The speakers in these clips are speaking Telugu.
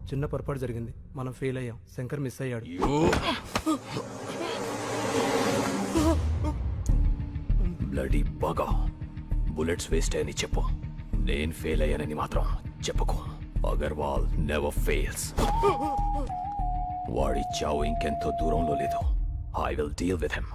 చిన్న పొరపాటు జరిగింది, మనం ఫెయిల్ అయ్యాం. శంకర్ మిస్ అయ్యాడు. బ్లడీ బాగా బుల్లెట్స్ వేస్ట్ అని చెప్పు. నేను ఫెయిల్ అయ్యానని మాత్రం చెప్పుకో. Agarwal never fails. వాడి చావు ఇంకెంతో దూరంలో లేదు. I will deal with him.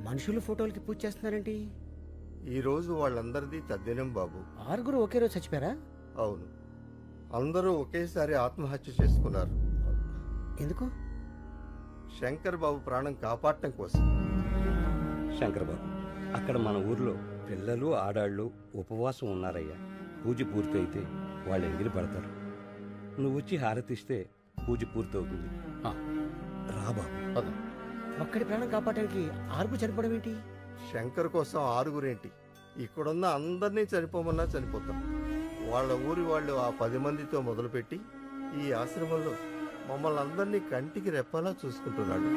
మనుషులు ఫోటోలకి పూజ చేస్తున్నారేంటి? ఈరోజు వాళ్ళందరిది తద్దినం బాబు. 6 ఒకే రోజు చచ్చిపోయారా? అవును, అందరూ ఒకేసారి ఆత్మహత్య చేసుకున్నారు. ఎందుకు? శంకర్ బాబు ప్రాణం కాపాడటం కోసం. శంకర్ బాబు, అక్కడ మన ఊర్లో పిల్లలు ఆడాళ్ళు ఉపవాసం ఉన్నారయ్యా. పూజ పూర్తయితే వాళ్ళు ఎంగిలి పడతారు. నువ్వు వచ్చి హారతిస్తే పూజ పూర్తవుతుంది. రా బాబు. ఒక్కడి ప్రాణం కాపాడడానికి 6 చనిపోవడం ఏంటి? శంకర్ కోసం 6 ఇక్కడున్న అందరినీ చనిపోమన్నా చనిపోతాం. వాళ్ళ ఊరి వాళ్ళు ఆ 10 మందితో మొదలుపెట్టి ఈ ఆశ్రమంలో మమ్మల్ని అందరినీ కంటికి రెప్పలా చూసుకుంటున్నాడు.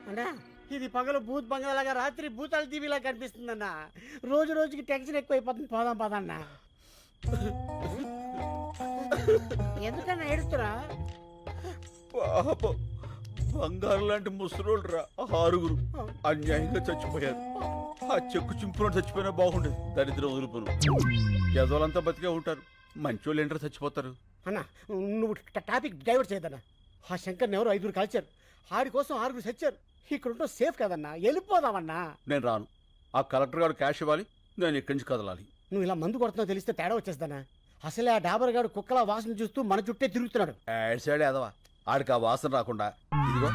అన్నా, ఇది పగలు భూత్ బంగాలాగా, రాత్రి భూతాల టీవీలా కనిపిస్తుందన్నా. రోజు రోజుకి టెన్షన్ ఎక్కువైపోతుంది. పోదాం పదన్నా. ఎందుకన్నా ఏడుస్తురా? పాపం, బంగారు లాంటి ముసలోళ్ళు రా 6 అన్యాయంగా చచ్చిపోయారు. ఆ చెక్కు చింపులో చచ్చిపోయినా బాగుండేది. దరిద్రం వదులుపును. యదోలంతా బతికే ఉంటారు, మంచోళ్ళు ఏంటో చచ్చిపోతారు. అన్నా, నువ్వు టాపిక్ డైవర్ట్ చేయదన్నా. ఆ శంకర్ని ఎవరు 5 కాల్చారు. ఆడి కోసం 6 చచ్చారు. ఇక్కడ ఉంటే సేఫ్ కదన్నా, వెళ్ళిపోదామన్నా. నేను రాను. ఆ కలెక్టర్ గారు క్యాష్ ఇవ్వాలి, నేను ఇక్కడి నుంచి కదలాలి. నువ్వు ఇలా మందు కొడుతున్నావు తెలిస్తే తేడా వచ్చేస్తానా? అసలే ఆ డాబర్ గాడు కుక్కల వాసన చూస్తూ మన చుట్టే తిరుగుతున్నాడు. యాడ్ సైడ్ ఎదవా, ఆడికి ఆ వాసన రాకుండా ఇదిగో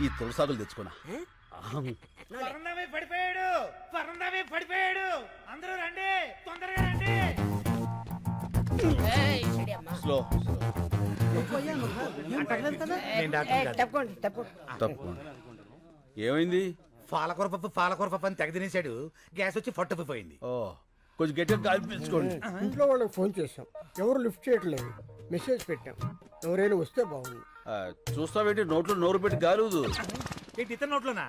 ఈ తులసాకులు తెచ్చుకున్నా. పడిపోయాడు. అందరూ రండి, తొందరగా రండి. స్లో తప్పకుండా. ఏమైంది? పాలకూర పప్పు అని తెగ తినేశాడు. గ్యాస్ వచ్చి పొట్టపోయింది. ఓ, కొంచెం గట్టిగా గాలి పీల్చుకోండి. ఇంట్లో వాళ్ళకి ఫోన్ చేశాం, ఎవరు లిఫ్ట్ చేయట్లేదు. మెసేజ్ పెట్టాం, ఎవరైనా వస్తే బాగుంది. చూస్తావేంటి, నోట్లో నోరు పెట్టి గాలుదు. ఏంటి ఇతర నోట్లోనా?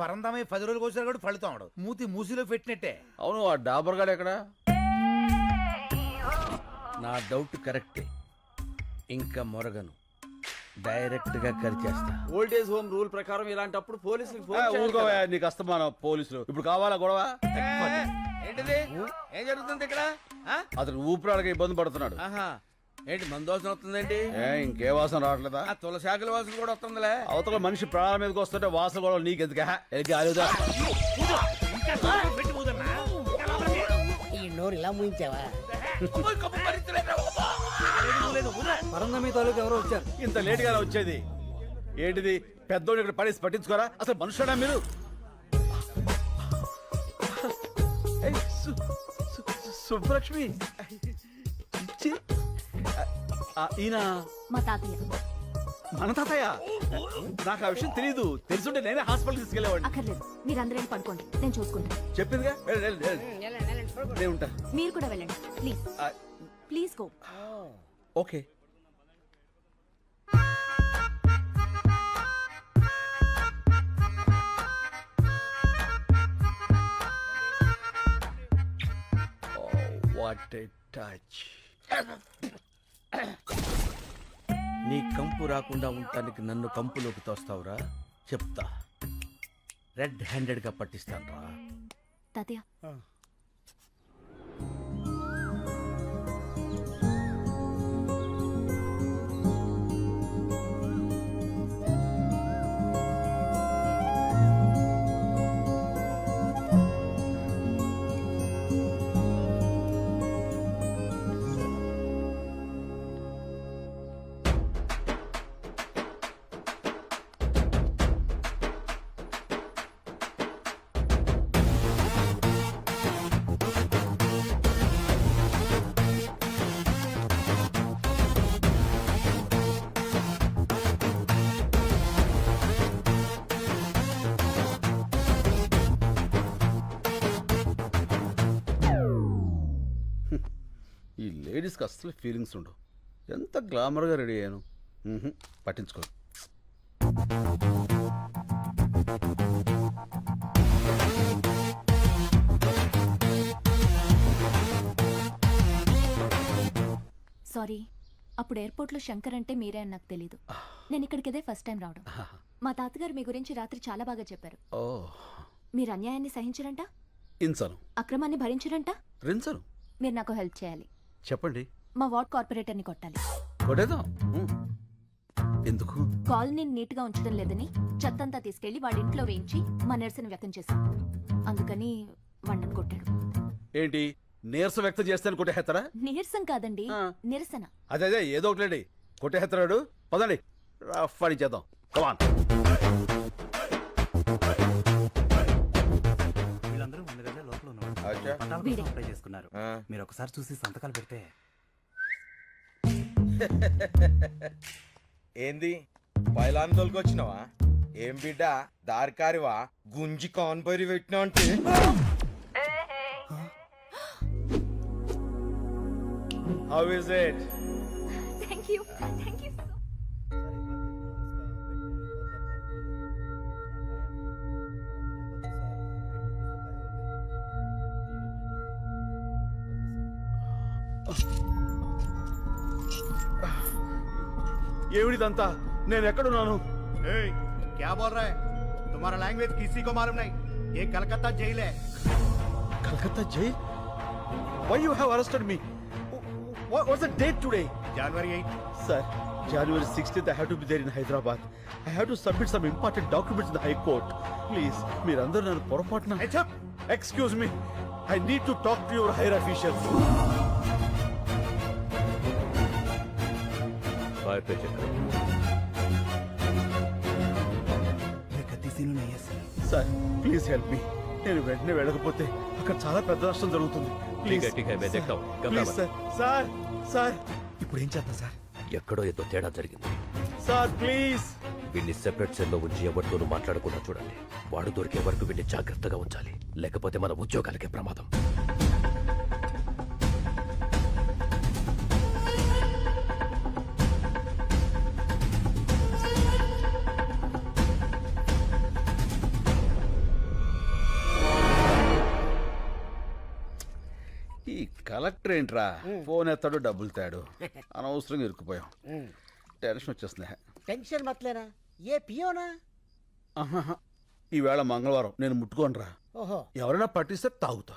పరందామే 10 రోజులకు వచ్చారు కూడా పళ్ళుతాడు. మూతి మూసిలో పెట్టినట్టే. అవును, ఆ డాబర్ గాడు ఎక్కడ? నా డౌట్ కరెక్టే. ఇంకా మొరగను, డైరెక్ట్ గా కరిచేస్తా. ఓల్డేజ్ హోమ్ రూల్ ప్రకారం ఇలాంటప్పుడు పోలీసులకు ఫోన్ చేయాలి ఊరుకోవా, కదా. నీకు అస్తమానం పోలీసులు. ఇప్పుడు కావాలా గొడవ? ఏంటిది? ఏం జరుగుతుంది ఇక్కడ? అతను ఊపిరాడక ఇబ్బంది పడుతున్నాడు. ఆహా, ఏంటి మందు వాసన వస్తుందేంటి? ఇంకే వాసన రావట్లేదా? ఆ తులసాకుల వాసన కూడా వస్తుందిలే. అవతల మనిషి ప్రాణాల మీదకి వస్తుంటే వాసన గొడవ నీకెందుకా? ఆలుదా ఈ నోరు ఇలా ముయించావా? పరందమి తాలూకు ఎవరో వచ్చారు. ఇంత లేట్ గా వచ్చేది ఏంటిది? పెద్దోడు ఇక్కడ పడేసి పట్టించుకోరా? అసలు మనుషుడా మీరు? సుబ్బలక్ష్మి, ఈయన మా తాతయ్య. మన తాతయ్య? నాకు ఆ విషయం తెలియదు. తెలుసుంటే నేనే హాస్పిటల్ తీసుకెళ్లేవాడిని. అక్కర్లేదు, మీరందరూ పడుకోండి, నేను చూసుకుంటాను. చెప్పిందిగా, నేను ఉంటా. మీరు కూడా వెళ్ళండి please. Please go. Okay. What a touch. నీ కంపు రాకుండా ఉండటానికి నన్ను కంపులోకి తోస్తావురా? చెప్తా, రెడ్ హ్యాండెడ్ గా పట్టిస్తాను రా. తాతయ్య, ఈ లేడీస్కి అస్సలు ఫీలింగ్స్ ఉండవు. ఎంత గ్లామర్గా రెడీ అయ్యాను. పట్టించుకో. సారీ, అప్పుడు ఎయిర్పోర్ట్లో శంకర్ అంటే మీరే అని నాకు తెలీదు. నేను ఇక్కడికి ఇదే ఫస్ట్ టైం రావడం. మా తాతగారు మీ గురించి రాత్రి చాలా బాగా చెప్పారు. ఓ మీరు అన్యాయాన్ని సహించరంట, ఇన్సను అక్రమాన్ని భరించరంట. రిన్సను మీరు నాకు హెల్ప్ చేయాలి. చెప్పండి. మా వార్డ్ కార్పొరేటర్ని కొట్టాలి. కొట్టేద్దాం. ఎందుకు? కాలనీని నీట్గా ఉంచడం లేదని చెత్తంతా తీసుకెళ్లి వాడి ఇంట్లో వేయించి మా నిరసన వ్యక్తం చేశాం. అందుకని వండను కొట్టాడు. ఏంటి నీరసం వ్యక్తం చేస్తాను కొట్టేస్తారా? నీరసం కాదండి, నిరసన. అదే ఏదో ఒకటి కొట్టేస్తున్నాడు. పదండి రఫ్ చేద్దాం. కమాన్. వీళ్ళందరూ ముందుగానే లోపల ఉన్నారు. వీడే. అప్లై చేసుకున్నారు. మీరు ఒకసారి చూసి సంతకాలు పెడితే. ఏంది పైలాన్ తోలుకొచ్చినావా? ఏం బిడ్డ దారికారివా? గుంజి కాన్పరి పెట్టినా అంటే how is it? Thank you, thank you. ఏమిడిదంతా? నేను ఎక్కడున్నాను? क्या बोल रहा है? तुम्हारा लैंग्वेज किसी को मालूम नहीं. ये कलकत्ता जेल है. Calcutta jail? Why you have arrested me? What's the date today? January 8. Sir, January 16th I have to be there in Hyderabad. I have to submit some important documents in the High Court. Please, మీరందరూ నన్ను పొరపాటున. Excuse me. I need to talk to your higher officials. Sir please help me. నేను వెంటనే వెళ్ళకపోతే అక్కడ చాలా పెద్ద నష్టం జరుగుతుంది. Please sir. సార్ సార్ ఇప్పుడు ఏం చేద్దాం సార్? ఎక్కడో ఏదో తేడా జరిగింది సార్ ప్లీజ్. వీడిని సెపరేట్ సెల్ లో ఉంచి ఎవరితోనూ మాట్లాడకుండా చూడండి. వాడు దొరికే వరకు వీడిని జాగ్రత్తగా ఉంచాలి, లేకపోతే మన ఉద్యోగాలకే ప్రమాదం. ఈ కలెక్టర్ ఏంట్రా ఫోన్ ఎత్తాడు డబ్బులు తాడు. అనవసరంగా ఇరుక్కుపోయాం. టెన్షన్ వచ్చేస్తుంది. టెన్షన్ మతలేనా? ఏ పియోనా? ఈవేళ మంగళవారం నేను ముట్టుకోనరా. ఓహో. ఎవరైనా పట్టిస్తే తాగుతా.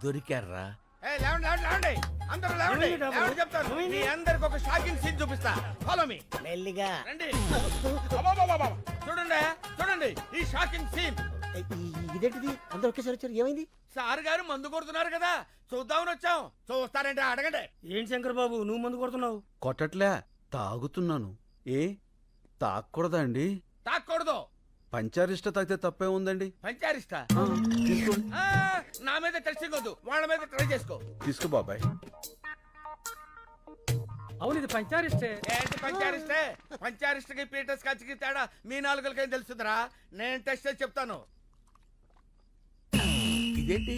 దొరికారా? అందరూ లేవండి. చెప్తాను మీ అందరికి ఒక షాకింగ్ సీన్ చూపిస్తా. Follow me. మెల్లిగా రండి. అబ్బబ్బబ్బబ్బ. చూడండి చూడండి ఈ షాకింగ్ సీన్. ఇదేంటిది? అందరూ ఒకేసారి వచ్చారు. ఏమైంది? సార్ గారు మందు కొడుతున్నారు కదా, చూద్దామని వచ్చాం. చూస్తారంటే అడగండి. ఏంటి శంకర్ బాబు నువ్వు మందు కొడుతున్నావు? కొట్టట్లే, తాగుతున్నాను. ఏ తాగకూడదా అండి? తాక్కూడదు. పంచారిష్ట తాగితే తప్పే ఉందండి. పంచారిస్తా? నా మీద టెస్టింగ్ వద్దు, వాళ్ళ మీద ట్రై చేసుకో. తీసుకో బాబాయ్. అవును ఇది పంచారిస్టే. ఏంటి పంచారిస్టే? పంచారిస్ట్కి పీటర్స్ కచ్చికి తేడా మీ నాలుగులకేం తెలుస్తుందిరా? నేను టెస్ట్ చేసి చెప్తాను. ఇదేంటి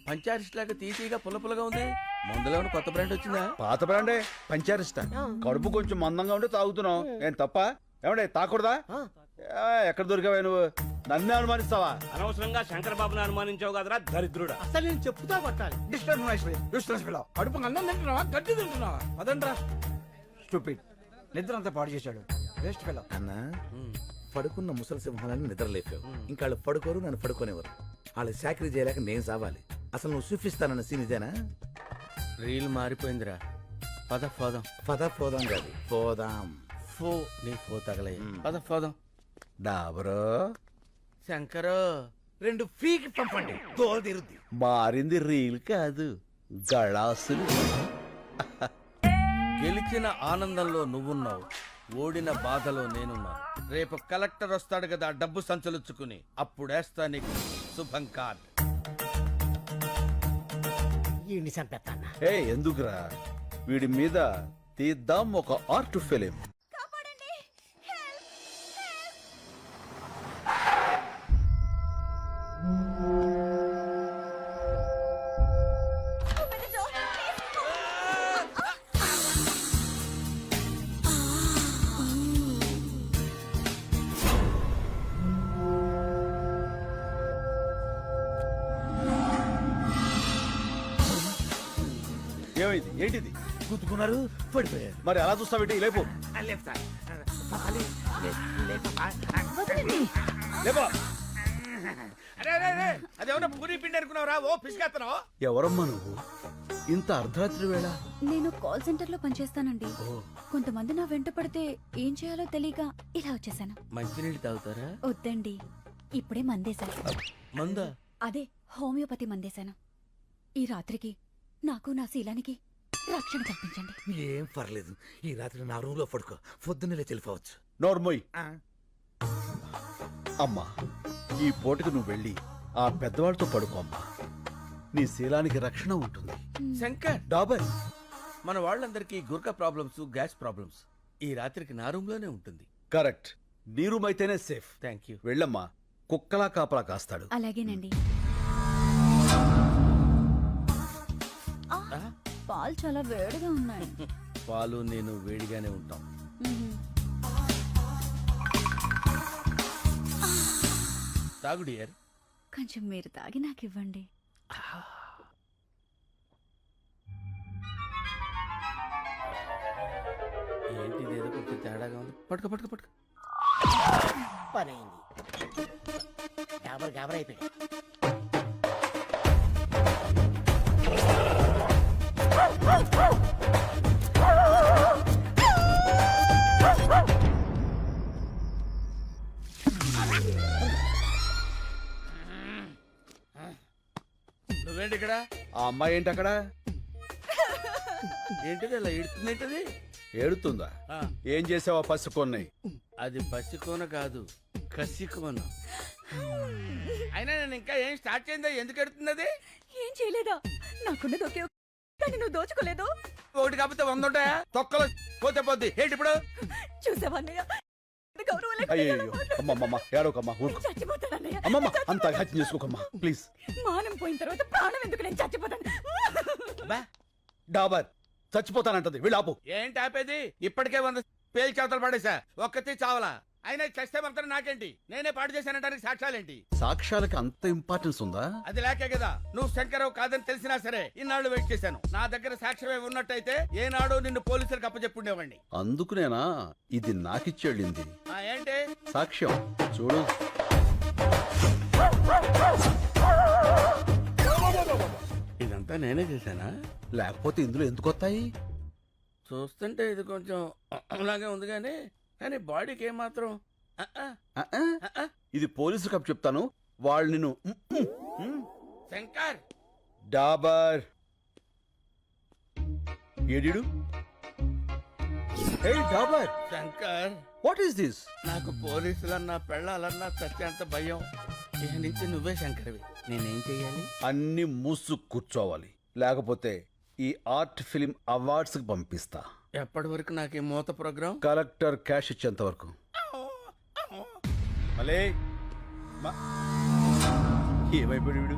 పంచారిస్ట్ లాగా తీసిగా పుల్లపుల్లగా ఉంది? మందులో కొత్త బ్రాండ్ వచ్చిందా? పాత బ్రాండే పంచారిష్ట. కడుపు కొంచెం మందంగా ఉంటే తాగుతున్నావు. ఏం తప్ప? ఏమండే తాకూడదా? ఎక్కడ దొరికావా నువ్వు? నన్నే అనుమానిస్తావా? అనవసరంగా శంకర్ బాబుని అనుమానించావు కదరా దరిద్రుడా. అసలు నేను చెప్పుతా కొట్టాలి. కడుపు అన్నం తింటున్నావా గడ్డి తింటున్నావా? అదంట్రా స్టూపిడ్. నిద్ర అంతా పాడు చేశాడు. Waste fellow. అన్నా పడుకున్న ముసలి సింహాలను నిద్రలేపావు. ఇంకా వాళ్ళు పడుకోరు, నన్ను పడుకోనేవారు. వాళ్ళు చాకరీ చేయలేక నేను సావాలి. అసలు నువ్వు చూపిస్తానన్న సీన్ ఇదేనా? రీల్ మారిపోయిందిరా. పద పోదాం. పద పోదాం కాదు, పోదాం. ఫో నీ ఫో తగలయ్య. పద పోదాం. డాబరో శంకరు 2 ఫ్రీకి పంపండి, తోలు తీరుద్ది. మారింది రీల్ కాదు, గళాసులు. గెలిచిన ఆనందంలో నువ్వున్నావు, ఓడిన బాధలో నేనున్నాను. రేపు కలెక్టర్ వస్తాడు కదా డబ్బు సంచలుచ్చుకుని, అప్పుడేస్తా నీకు శుభం కార్డ్. ఈ నిజం పెత్తన్నా. ఏ ఎందుకురా? వీడి మీద తీద్దాం ఒక ఆర్ట్ ఫిలిం. ఏమైంది? ఏంటిది? గుద్దుకున్నారు, పడిపోయారు. మరి అలా చూస్తావేంటి? లేపు లేదు సార్. పాలి, లేదు లేపో. అరే అరే అరే అదేమన్నా పూరి పిండి అనుకున్నావురా? ఓ పిసికేస్తున్నావు. ఎవరమ్మా నువ్వు? ఇంత అర్ధరాత్రి వేళ? నేను కాల్ సెంటర్ లో పనిచేస్తానండి. కొంతమంది నా వెంట పడితే ఏం చేయాలో తెలియక ఇలా వచ్చేసాను. మంచినీళ్ళు తాగుతారా? వద్దండి, ఇప్పుడే మందేశాను. మందా? అదే హోమియోపతి మందేశాను. ఈ రాత్రికి నాకు నా శీలానికి రక్షణ కల్పించండి. ఏం పర్లేదు, ఈ రాత్రి నా రూమ్ లో పడుకో, పొద్దున్నే తెలిపోవచ్చు. నోర్మోయ్. అమ్మా, ఈ పూటకు నువ్వు వెళ్ళి ఆ పెద్దవాడితో పడుకో అమ్మా. నీ శీలానికి రక్షణ ఉంటుంది. శంకర్, డాబర్, మన వాళ్ళందరికీ గుర్క ప్రాబ్లమ్స్, గ్యాస్ ప్రాబ్లమ్స్. ఈ రాత్రికి నా రూమ్ లోనే ఉంటుంది. కరెక్ట్. నీ రూమ్ అయితేనే సేఫ్. Thank you. వెళ్ళమ్మా, కుక్కలా కాపలా కాస్తాడు. అలాగేనండి. పాలు చాలా వేడిగా ఉన్నాయి. పాలు నేను వేడిగానే ఉంటాం. తాగు డియర్. కొంచెం మీరు తాగి నాకు ఇవ్వండి. ఏంటి ఏదో కొంచెం తేడాగా ఉంది. పట్టుకో పట్టుకో పట్టుకో. పని అయింది. గాబరైపోయాడు. నువ్వేంటి ఇక్కడ? ఆ అమ్మాయి ఏంటి అక్కడ? ఏంటిది అలా ఏడుతుందేంటది? ఏడుతుందా? ఏం చేసావా పసుకొన్నాయి? అది పసికోన కాదు, కసికోన. అయినా నేను ఇంకా ఏం స్టార్ట్ చేయందా? ఎందుకు ఎడుతుంది అది? ఏం చేయలేదా? నాకున్నది ఒకే కానీ నువ్వు దోచుకోలేదు. ఒకటి కాకపోతే 100 ఉంటాయా? తొక్కలో పోతే పోద్ది. ఏంటి ఇప్పుడు? చూసావన్నయ్య, అయ్యో అమ్మమ్మ, ఏడోకమ్మా, ఊరుకో. అమ్మమ్మ, అంత హత్య చేసుకోకమ్మా ప్లీజ్. మానం పోయిన తర్వాత ప్రాణం ఎందుకు? నేను చచ్చిపోతాను. డాబర్ చచ్చిపోతానంటది. వీళ్ళాపు. ఏంటి ఆపేది? ఇప్పటికే 100 పేలు చేతలు పడేసా, ఒక్కతి చావలా. అయినా చస్తే మాత్రం నాకేంటి? నేనే పాటు చేశానంటానికి సాక్ష్యాలేంటి? సాక్ష్యాలకి అంత ఇంపార్టెన్స్ ఉందా? అది లేకే కదా నువ్వు శంకరావు కాదని తెలిసినా సరే ఇన్నాళ్ళు వెయిట్ చేశాను. నా దగ్గర సాక్ష్యమే ఉన్నట్టయితే ఏనాడు నిన్ను పోలీసులకు అప్పచెప్పుండేవాడిని. అందుకునేనా ఇది నాకిచ్చేళ్ళింది? ఏంటి సాక్ష్యం చూడు. ఇదంతా నేనే చేశానా? లేకపోతే ఇందులో ఎందుకు వస్తాయి? చూస్తుంటే ఇది కొంచెం అలాగే ఉంది కానీ బాడీకి ఏమాత్రం. ఇది పోలీసు కప్ చెప్తాను. వాళ్ళు నిన్ను శంకర్. డాబర్ ఏడిడు? Hey Dabar. Shankar, what is this? నాకు పోలీసులన్నా పెళ్ళాలన్నా చచ్చేంత భయం. ఇక నుంచి నువ్వే శంకర్వి. నేనేం చెయ్యాలి? అన్ని మూసు కూర్చోవాలి, లేకపోతే ఈ ఆర్ట్ ఫిలిం అవార్డ్స్ కి పంపిస్తా. ఎప్పటి వరకు నాకు ఈ మూత ప్రోగ్రాం? కలెక్టర్ క్యాష్ ఇచ్చేంత వరకు. మలే ఏమైపోయాడు వీడు?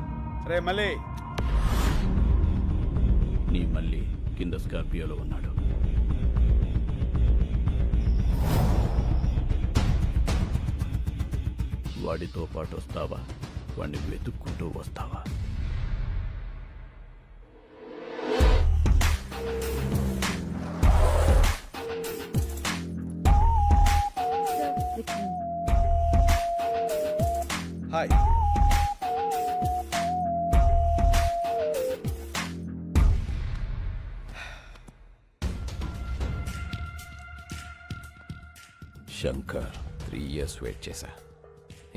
రే మలే. నీ మళ్ళీ కింద స్కార్పియోలో ఉన్నాడు. వాడితో పాటు వస్తావా? వాడిని వెతుక్కుంటూ వస్తావా? హాయ్. శంకర్, 3 years వెయిట్ చేశా.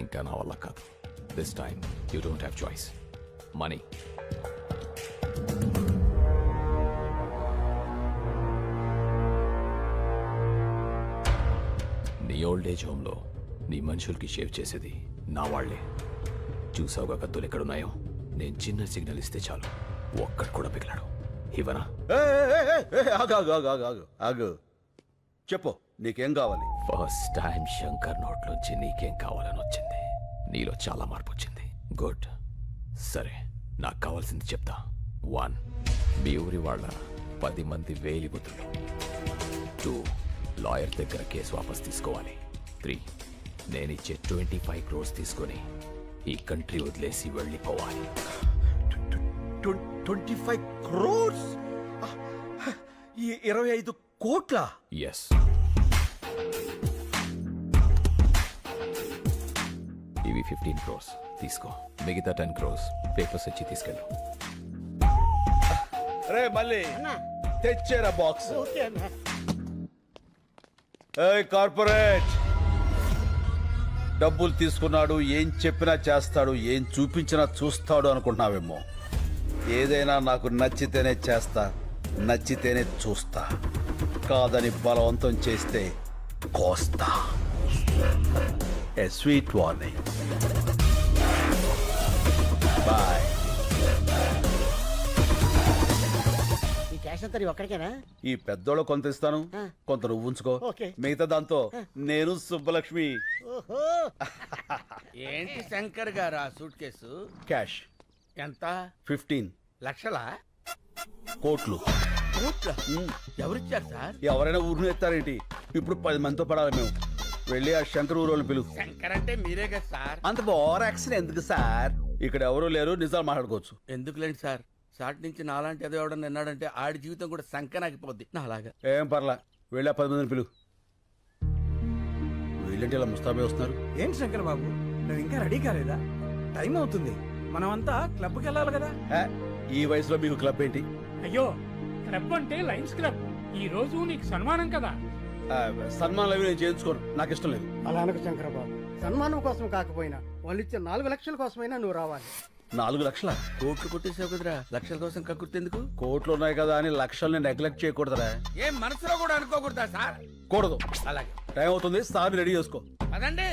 ఇంకా నా వల్ల కాదు. This time you don't have choice. Money. నీ ఓల్డ్ ఏజ్ హోమ్లో నీ మనుషులకి షేవ్ చేసేది నా వాళ్లే. చూసావుగా కత్తులు ఎక్కడున్నాయో? నేను చిన్న సిగ్నల్ ఇస్తే చాలు, ఒక్కడు కూడా పిగిలాడు. ఇవనా? ఆగు ఆగు ఆగు ఆగు ఆగు ఆగు చెప్పు నీకేం కావాలి? ఫస్ట్ టైం శంకర్ నోట్లోంచి నీకేం కావాలని వచ్చింది. నీలో చాలా మార్పు వచ్చింది. గుడ్. సరే, నాకు కావాల్సింది చెప్తా. 1, మీ ఊరి వాళ్ళ 10 మంది వేలిముద్రలు. 2, లాయర్ దగ్గర కేసు వాపస్ తీసుకోవాలి. 3, నేనిచ్చే 25 crores తీసుకొని ఈ కంట్రీ వదిలేసి వెళ్ళిపోవాలి. 25 crores? ఈ 25 కోట్ల? ఎస్. ఇవి 15 crores తీసుకో. మిగతా 10 crores పేపర్స్ ఇచ్చి తీసుకెళ్ళు. రే మళ్ళీ అన్నా తెచ్చారా బాక్స్? ఓకే అన్నా. కార్పొరేట్ డబ్బులు తీసుకున్నాడు, ఏం చెప్పినా చేస్తాడు, ఏం చూపించినా చూస్తాడు అనుకుంటున్నావేమో. ఏదైనా నాకు నచ్చితేనే చేస్తా, నచ్చితేనే చూస్తా. కాదని బలవంతం చేస్తే కోస్తా. ఏ స్వీట్ వార్నింగ్. బాయ్. ఈ క్యాష్ అంతా నీ ఒక్కడికేనా? ఈ పెద్దోళ్ళు కొంత ఇస్తాను, కొంత నువ్వు ఉంచుకో. ఓకే. మిగతా దాంతో నేను సుబ్బలక్ష్మి ఓహో. ఏంటి శంకర్ గారు ఆ సూట్ కేసు? క్యాష్ ఎంత? 15 లక్షలా? కోట్లు. కోట్ల? ఎవరిచ్చారు సార్? ఎవరైనా ఊరిని ఎత్తారేంటి? ఇప్పుడు 10 మందితో పడాలి మేము. వెళ్ళి ఆ శంకర్ ఊరోళ్ళు పిలు. శంకర్ అంటే మీరే కదా సార్? అంత ఓవర్ యాక్షన్ ఎందుకు సార్? ఇక్కడ ఎవరు లేరు, నిజాలు మాట్లాడుకోవచ్చు. ఎందుకులేండి సార్, షార్ట్ నుంచి నాలాంటి ఏదో ఎవడన్నా విన్నాడంటే ఆడి జీవితం కూడా సంకనాగిపోద్ది. నాలాగా. ఏం పర్లా, వెళ్ళి ఆ 10 మందిని పిలు. వీళ్ళంటే ఇలా ముస్తాబే వస్తున్నారు. ఏంటి శంకర్ బాబు, నువ్వు ఇంకా రెడీ కాలేదా? టైం అవుతుంది, మనమంతా క్లబ్కి వెళ్ళాలి కదా. ఏ, ఈ వయసులో మీకు క్లబ్ ఏంటి? అయ్యో, క్లబ్ అంటే లయన్స్ క్లబ్. ఈ రోజు నీకు సన్మానం కదా. సన్మానాలు అవి నేను చేయించుకోను, నాకు ఇష్టం లేదు. అలా అనకు శంకరబాబు. సన్మానం కోసం కాకపోయినా వాళ్ళు ఇచ్చే 4 లక్షల కోసమైనా నువ్వు రావాలి. 4 లక్షల? కోట్లు కొట్టేసావు కదరా, లక్షల కోసం కక్కుర్తెందుకు? కోట్లు ఉన్నాయి కదా అని లక్షల్ని నెగ్లెక్ట్ చేయకూడదురా. ఏం మనసులో కూడా అనుకోకూడదా సార్? కూడదు. అలాగే. టైం అవుతుంది, సార్ రెడీ చేసుకో. అదండి